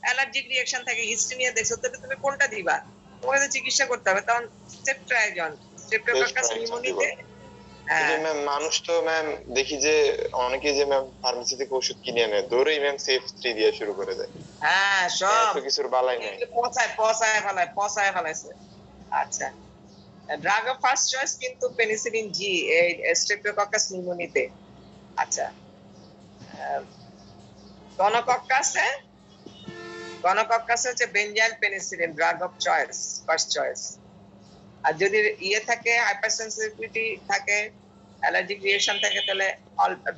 অ্যালার্জিক রিঅ্যাকশন থাকে, হিস্ট্রি নিয়ে দেখছো, তাহলে তুমি কোনটা দিবা? তোমাকে তো চিকিৎসা করতে হবে, তখন সেফট্রাকজন। স্ট্রেপ্টোকক্কাস নিউমোনিতে ম্যাম মানুষ তো ম্যাম দেখি যে অনেকে যে ম্যাম ফার্মেসি থেকে ওষুধ কিনে আনে, ধরেই ম্যাম সেফটি দিয়ে শুরু করে দেয়। হ্যাঁ, সব এত কিছুর বালাই নাই। পচায় ফেলাইছে। আচ্ছা, ড্রাগ অফ ফার্স্ট চয়েস কিন্তু পেনিসিলিন জি, এই স্ট্রেপ্টোকক্কাস নিউমোনিতে। আচ্ছা, গনোকক্কাসে, গনোকক্কাসে হচ্ছে benzyl penicillin drug of choice, first choice. আর যদি ইয়ে থাকে, হাইপারসেনসিটিভিটি থাকে, অ্যালার্জিক রিঅ্যাকশন থাকে, তাহলে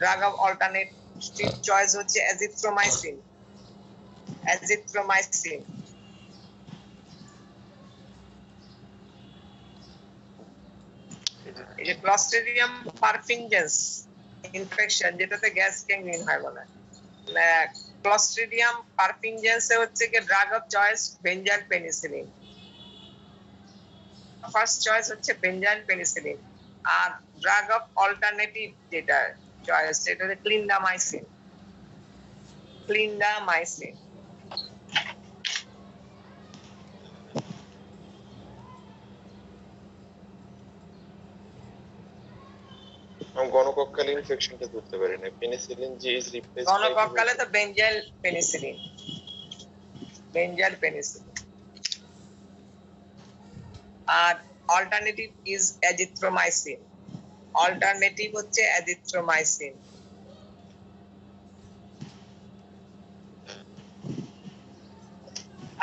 ড্রাগ অফ অল্টারনেটিভ চয়েস হচ্ছে অ্যাজিথ্রোমাইসিন। অ্যাজিথ্রোমাইসিন। এই যে ক্লস্ট্রিডিয়াম পারফিনজেন্স ইনফেকশন, যেটাতে গ্যাস গ্যাংগ্রিন হয় বলে, ক্লস্ট্রিডিয়াম পারফিনজেন্সে হচ্ছে কি drug of choice benzyl penicillin. First choice হচ্ছে বেনজাইল পেনিসিলিন। আর ড্রাগ অফ অল্টারনেটিভ যেটা চয়েস, সেটা হচ্ছে ক্লিন্ডামাইসিন। ক্লিন্ডামাইসিন। গণকক্কাল ইনফেকশনটা ধরতে পারি না। Penicillin G is replaced by গনোকক্কালে তো বেনজাইল পেনিসিলিন। Benzyl penicillin. আর অল্টারনেটিভ ইজ অ্যাজিথ্রোমাইসিন। অল্টারনেটিভ হচ্ছে অ্যাজিথ্রোমাইসিন।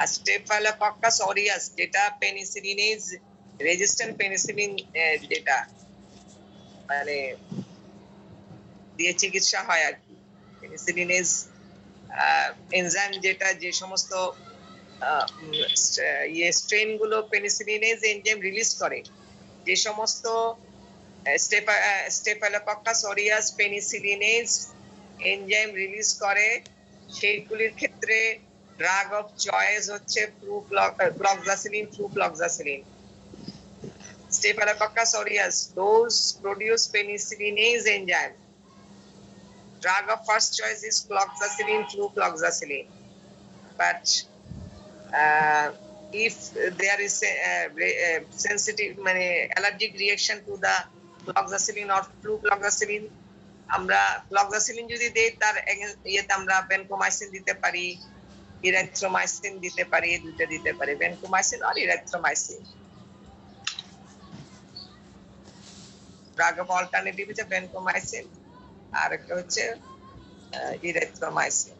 আর স্টেফাইলোকক্কাস অরিয়াস, যেটা পেনিসিলিনেজ রেজিস্ট্যান্ট পেনিসিলিন, যেটা মানে দিয়ে চিকিৎসা হয় আর কি। পেনিসিলিনেজ এনজাইম, যেটা যে সমস্ত ইয়ে স্ট্রেন গুলো পেনিসিলিনেজ এনজাইম রিলিজ করে, যে সমস্ত staphylococcus aureus penicillinase enzyme release করে, সেইগুলির ক্ষেত্রে ড্রাগ অফ চয়েস হচ্ছে flucloxacillin, flucloxacillin. Staphylococcus aureus, those produce penicillinase enzyme. Drug of first choice is cloxacillin, flucloxacillin. But if there is a sensitive, allergic reaction to the cloxacillin or flucloxacillin, আমরা cloxacillin যদি দেই, তার ইয়েতে আমরা ভেনকোমাইসিন দিতে পারি, erythromycin দিতে পারি, দুইটা দিতে পারি, ভেনকোমাইসিন আর ইরিথ্রোমাইসিন। ড্রাগ অফ অল্টারনেটিভ হচ্ছে ভেনকোমাইসিন, আর একটা হচ্ছে ইরিথ্রোমাইসিন।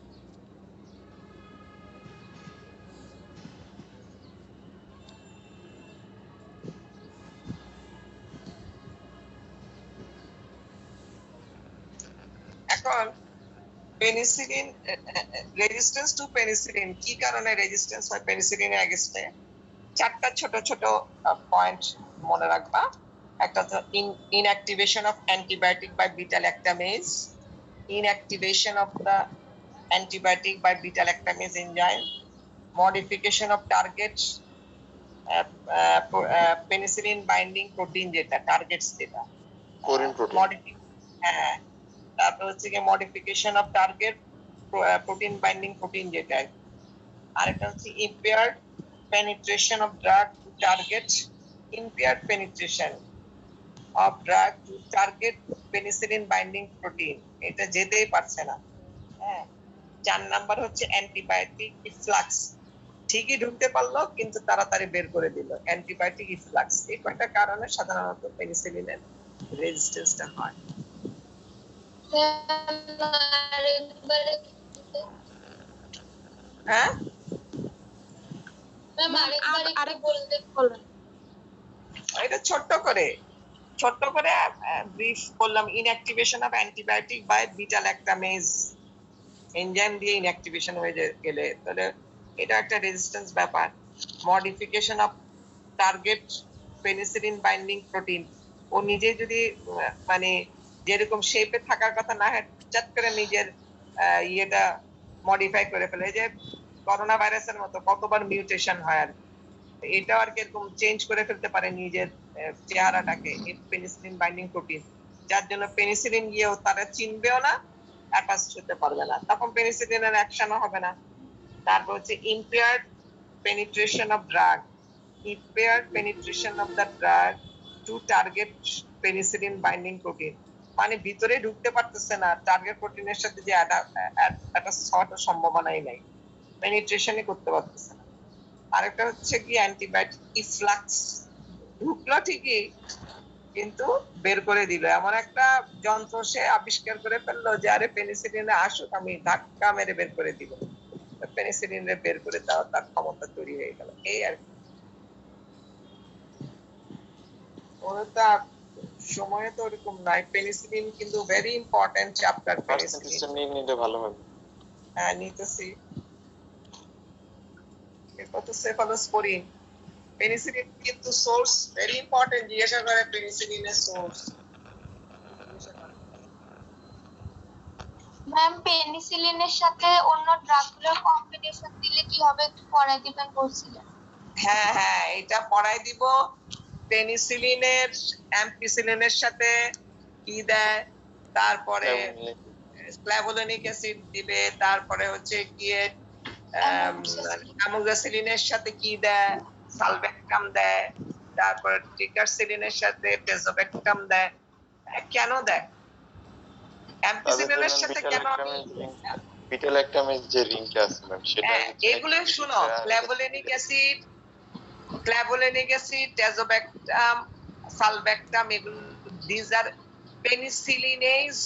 এখন পেনিসিলিন রেজিস্ট্যান্স টু পেনিসিলিন কি কারণে রেজিস্ট্যান্স হয় পেনিসিলিনের এগেইনস্টে? চারটা ছোট ছোট পয়েন্ট মনে রাখবা। একটা তো inactivation of antibiotic by beta lactamase, inactivation of the antibiotic by beta lactamase enzyme, modification of target penicillin binding protein যেটা টার্গেটস যেটা কোরিন প্রোটিন। হ্যাঁ, তারপর হচ্ছে কি modification of target protein binding protein যেটা, আরেকটা হচ্ছে impaired penetration of drug to target, impaired penetration of drug to target penicillin binding protein, এটা যেতেই পারছে না। হ্যাঁ, 4 নাম্বার হচ্ছে অ্যান্টিবায়োটিক ইফ্লাক্স, ঠিকই ঢুকতে পারলো কিন্তু তাড়াতাড়ি বের করে দিল, অ্যান্টিবায়োটিক ইফ্লাক্স। এই কয়টা কারণে সাধারণত পেনিসিলিনের রেজিস্ট্যান্সটা হয়। হ্যাঁ, এটা ছোট্ট করে ব্রিফ করলাম। Inactivation of antibiotic by beta lactamase enzyme দিয়ে ইনঅ্যাক্টিভেশন হয়ে গেলে তাহলে এটা একটা রেজিস্ট্যান্স ব্যাপার। Modification of target penicillin binding protein, ও নিজে যদি মানে যেরকম শেপে থাকার কথা না হয় চাট করে নিজের ইয়েটা মডিফাই করে ফেলে, যে করোনা ভাইরাসের মতো কতবার মিউটেশন হয় আর এটা আর কি এরকম চেঞ্জ করে ফেলতে পারে নিজের চেহারাটাকে এই পেনিসিলিন বাইন্ডিং প্রোটিন, যার জন্য পেনিসিলিন গিয়েও তারা চিনবেও না, অ্যাটাচ হতে পারবে না, তখন পেনিসিলিনের অ্যাকশনও হবে না। তারপর হচ্ছে impaired penetration of drug, impaired penetration of the drug to target penicillin binding protein, মানে ভিতরে ঢুকতে পারতেছে না, টার্গেট প্রোটিনের সাথে যে অ্যাটাচ হওয়ার সম্ভাবনাই নাই, পেনিট্রেশনই করতে পারতেছে না। আরেকটা হচ্ছে কি অ্যান্টিবায়োটিক ইফ্লাক্স, ঢুকলো ঠিকই কিন্তু বের করে দিল, এমন একটা যন্ত্র সে আবিষ্কার করে ফেললো যে আরে পেনিসিলিনে আসুক আমি ধাক্কা মেরে বের করে দিব, পেনিসিলিনে বের করে দেওয়া তার ক্ষমতা তৈরি হয়ে গেল। এই আর ওটা সময়ে তো ওরকম নাই। পেনিসিলিন কিন্তু ভেরি ইম্পর্টেন্ট চ্যাপ্টার। পেনিসিলিন নিলে ভালো হবে। হ্যাঁ, নিতেছি। এরপর তো সেফালোস্পোরিন, পেনিসিলিন কিন্তু সোর্স ভেরি ইম্পর্টেন্ট, জিজ্ঞাসা করে পেনিসিলিনের সোর্স। ম্যাম পেনিসিলিনের সাথে অন্য ড্রাগগুলোর কম্বিনেশন দিলে কি হবে একটু পড়াই দিবেন বলছিলেন। হ্যাঁ হ্যাঁ, এটা পড়াই দিব। পেনিসিলিনের অ্যাম্পিসিলিনের সাথে কি দেয়, তারপরে ক্ল্যাভোলিনিক অ্যাসিড দিবে, তারপরে হচ্ছে গিয়ে অ্যামোক্সাসিলিনের সাথে কি দেয়, সালভেক্টাম দেয়, তারপরে ট্রিকারসিলিনের সাথে টেজোবেক্টাম দেয়। কেন দেয় অ্যাম্পিসিলিনের সাথে, কেন বিটা ল্যাকটামেজ যে রিংটা আছে ম্যাম সেটা এগুলো শুনো, ক্ল্যাভোলিনিক অ্যাসিড, টেজোবেক্টাম, সালভেক্টাম, এগুলো this are penicillinase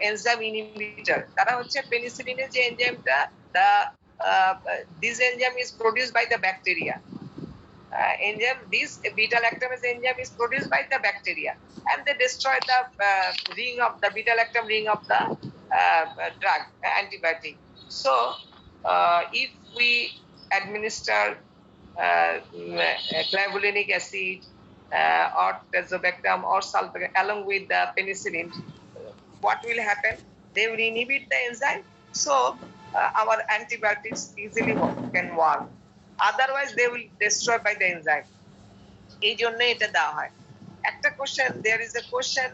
enzyme inhibitor. তারা হচ্ছে পেনিসিলিনের যে এনজাইমটা, this enzyme is produced by the bacteria. Enzyme, this beta lactamase enzyme is produced by the bacteria, and they destroy the ring of the beta lactam ring of the drug antibiotic. So, if we administer clavulinic acid or tazobactam or sulfate along with the penicillin, what will happen? They will inhibit the enzyme, so our antibiotics easily can work. Otherwise they will destroy by the enzyme. এই জন্য এটা দেওয়া হয়। একটা question, there is a question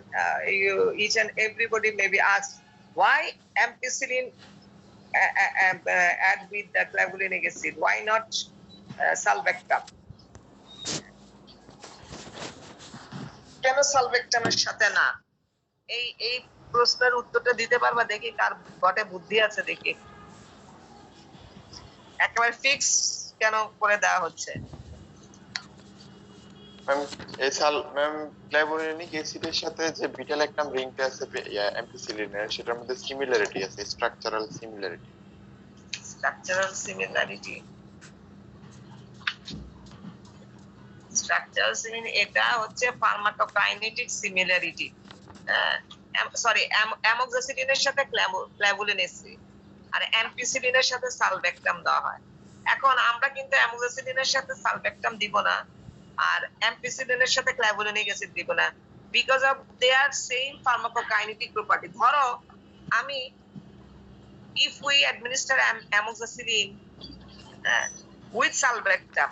each and everybody may be asked, why ampicillin add with the clavulinic acid, why not salvectam? কেন সালভেক্টামের সাথে না? এই প্রশ্নের উত্তরটা দিতে পারবা? দেখি কার ঘটে বুদ্ধি আছে, দেখি। একেবারে ফিক্স কেন করে দেওয়া হচ্ছে? ম্যাম ক্ল্যাভোলিনিক অ্যাসিডের সাথে যে বিটা ল্যাকটাম রিংটা আছে অ্যাম্পিসিলিনের, সেটার মধ্যে সিমিলারিটি আছে, স্ট্রাকচারাল সিমিলারিটি। এটা হচ্ছে ফার্মাকোকাইনেটিক সিমিলারিটি। সরি অ্যামোক্সিসিলিনের সাথে ক্ল্যাভুলিন এসি আর অ্যাম্পিসিলিনের সাথে সালভেক্টাম দেওয়া হয়। এখন আমরা কিন্তু অ্যামোক্সিসিলিনের সাথে সালভেক্টাম দিব না আর অ্যাম্পিসিলিনের সাথে ক্ল্যাভুলিনিক অ্যাসিড দিব না, because of their same pharmacokinetic property. ধরো আমি if we administer amoxicillin with salvectam,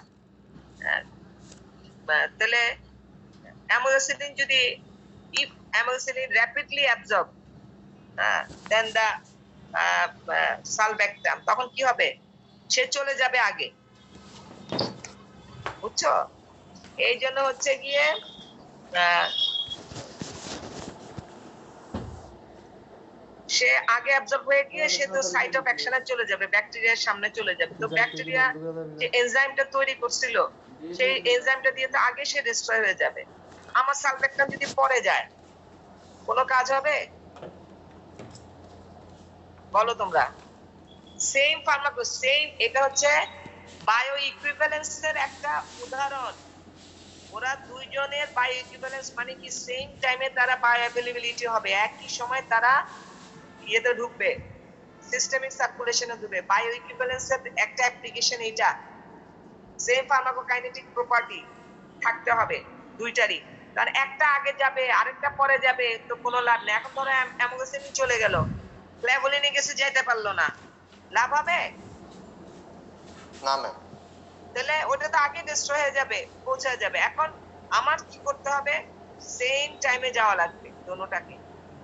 তাহলে amoxicillin যদি if amoxicillin rapidly absorb then the salvectam, তখন কি হবে? সে চলে যাবে আগে, বুঝছো? এই জন্য হচ্ছে গিয়ে সে আগে অ্যাবজর্ব হয়ে গিয়ে সে তো সাইট অফ অ্যাকশনে চলে যাবে, ব্যাকটেরিয়ার সামনে চলে যাবে। তো ব্যাকটেরিয়া যে এনজাইমটা তৈরি করছিল সেই এনজাইমটা দিয়ে তো আগে সে ডিস্ট্রয় হয়ে যাবে। আমার সালভেক্টাম যদি পরে যায় কোনো কাজ হবে? বলো তোমরা। সেম ফার্মাকো সেম, এটা হচ্ছে বায়ো ইকুইভ্যালেন্সের একটা উদাহরণ। ওরা দুইজনের বায়ো ইকুইভ্যালেন্স মানে কি সেম টাইমে তারা বায়ো অ্যাভেলেবিলিটি হবে, একই সময় তারা ইয়েতে ঢুকবে, সিস্টেমিক সার্কুলেশনে ঢুকবে। বায়ো ইকুইভ্যালেন্সের একটা অ্যাপ্লিকেশন এটা। সেম ফার্মাকোকাইনেটিক প্রপার্টি থাকতে হবে দুইটারই, কারণ একটা আগে যাবে আরেকটা পরে যাবে তো কোনো লাভ নেই। এখন ধরো অ্যামোক্সিসিলিন চলে গেল, ক্ল্যাভুলিনিক অ্যাসিড যেতে পারলো না, লাভ হবে? না ম্যাম। তাহলে ওটা তো আগে ডিস্ট্রয় হয়ে যাবে, পৌঁছে যাবে। এখন আমার কি করতে হবে? সেম টাইমে যাওয়া লাগবে দোনোটাকে,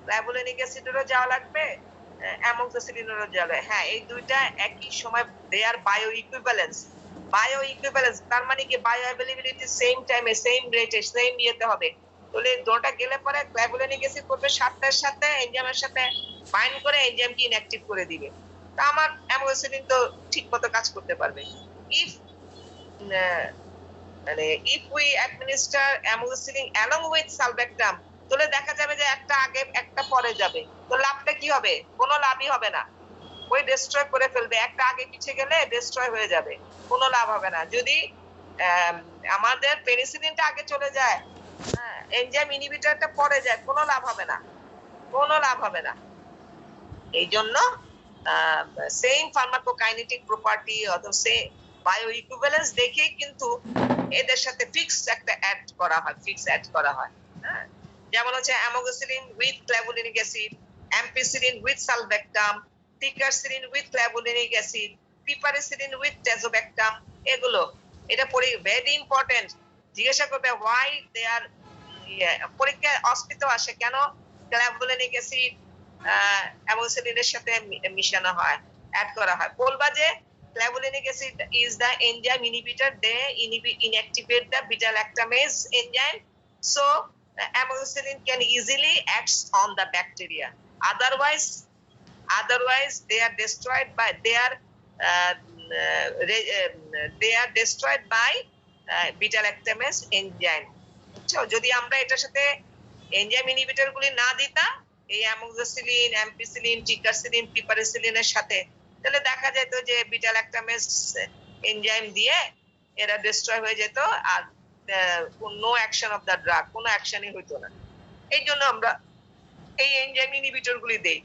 ক্ল্যাভুলিনিক অ্যাসিডেরও যাওয়া লাগবে, অ্যামোক্সিসিলিনেরও যাওয়া লাগবে। হ্যাঁ, এই দুইটা একই সময় দে আর বায়ো ইকুইভ্যালেন্স। বায়ো ইকুইভ্যালেন্স তার মানে কি বায়ো অ্যাভেলেবিলিটি সেম টাইমে সেম রেটে সেম ইয়েতে হবে। তাহলে দোনোটা গেলে পরে ক্ল্যাভুলিনিক অ্যাসিড করবে সাতটার সাথে এনজাইমের সাথে বাইন্ড করে এনজাইমকে ইনঅ্যাক্টিভ করে দিবে। তা আমার অ্যামোক্সিসিলিন তো ঠিকমতো কাজ করতে পারবে। ইফ মানে if we administer amoxicillin along with salvectam, তাহলে দেখা যাবে যে একটা আগে একটা পরে যাবে, তো লাভটা কি হবে? কোনো লাভই হবে না, ওই ডিস্ট্রয় করে ফেলবে। একটা আগে পিছিয়ে গেলে ডিস্ট্রয় হয়ে যাবে, কোনো লাভ হবে না। যদি আমাদের পেনিসিলিনটা আগে চলে যায়, এনজাইম ইনহিবিটরটা পরে যায়, কোনো লাভ হবে না, কোনো লাভ হবে না। এই জন্য সেম ফার্মাকোকাইনেটিক প্রপার্টি অথবা সেম বায়ো ইকুইভ্যালেন্স দেখে কিন্তু এদের সাথে ফিক্সড একটা অ্যাড করা হয়। হ্যাঁ, যেমন হচ্ছে amoxicillin with clavulanic acid, ampicillin with sulbactam, ticarcillin with clavulanic acid, piperacillin with tazobactam. এগুলো এটা ভেরি ইম্পর্টেন্ট। জিজ্ঞাসা করবে হোয়াই দে আর, পরীক্ষায় অস্তিত্ব আসে কেন ক্ল্যাভুলিনিক অ্যাসিড অ্যামোক্সিসিলিনের সাথে মিশানো হয়, অ্যাড করা হয়। বলবা যে clavulinic acid is the enzyme inhibitor, they inactivate the beta lactamase enzyme, so amoxicillin can easily act on the bacteria. Otherwise they are destroyed by beta lactamase enzyme. So যদি আমরা এটার সাথে এনজাইম ইনহিবিটর গুলি না দিতাম, এই amoxicillin, ampicillin, টিকারসিলিন, পিপারিসিলিনের সাথে, তাহলে দেখা যেত যে বিটা ল্যাকটামেজ এনজাইম দিয়ে এরা ডিস্ট্রয় হয়ে যেত আর no action of the drug, কোনো অ্যাকশনই হইতো না। এই জন্য আমরা এই এনজাইম ইনহিবিটর গুলি দেই।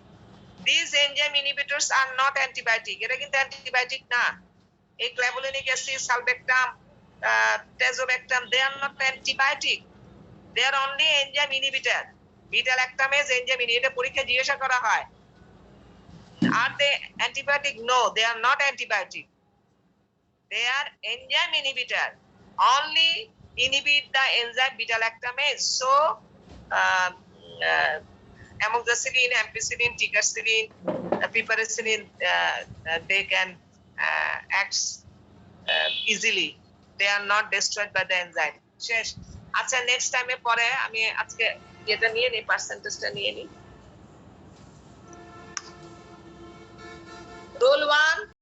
This enzyme inhibitors are not antibiotic, এটা কিন্তু অ্যান্টিবায়োটিক না। এই clavulanic acid, sulbactam, tazobactam, they are not antibiotic, they are only enzyme inhibitor. Beta lactamase enzyme inhibitor, এটা পরীক্ষায় জিজ্ঞাসা করা হয়। Are they antibiotic? No, they are not antibiotic. They are enzyme inhibitor. Only inhibit the enzyme beta lactamase. So, amoxicillin, ampicillin, ticagrelin, piperacillin, they can act easily. They are not destroyed by the enzyme. শেষ। আচ্ছা, next টাইমে পরে আমি আজকে এটা নিয়ে নিই, পার্সেন্টেজটা নিয়ে নিই। Rule 1.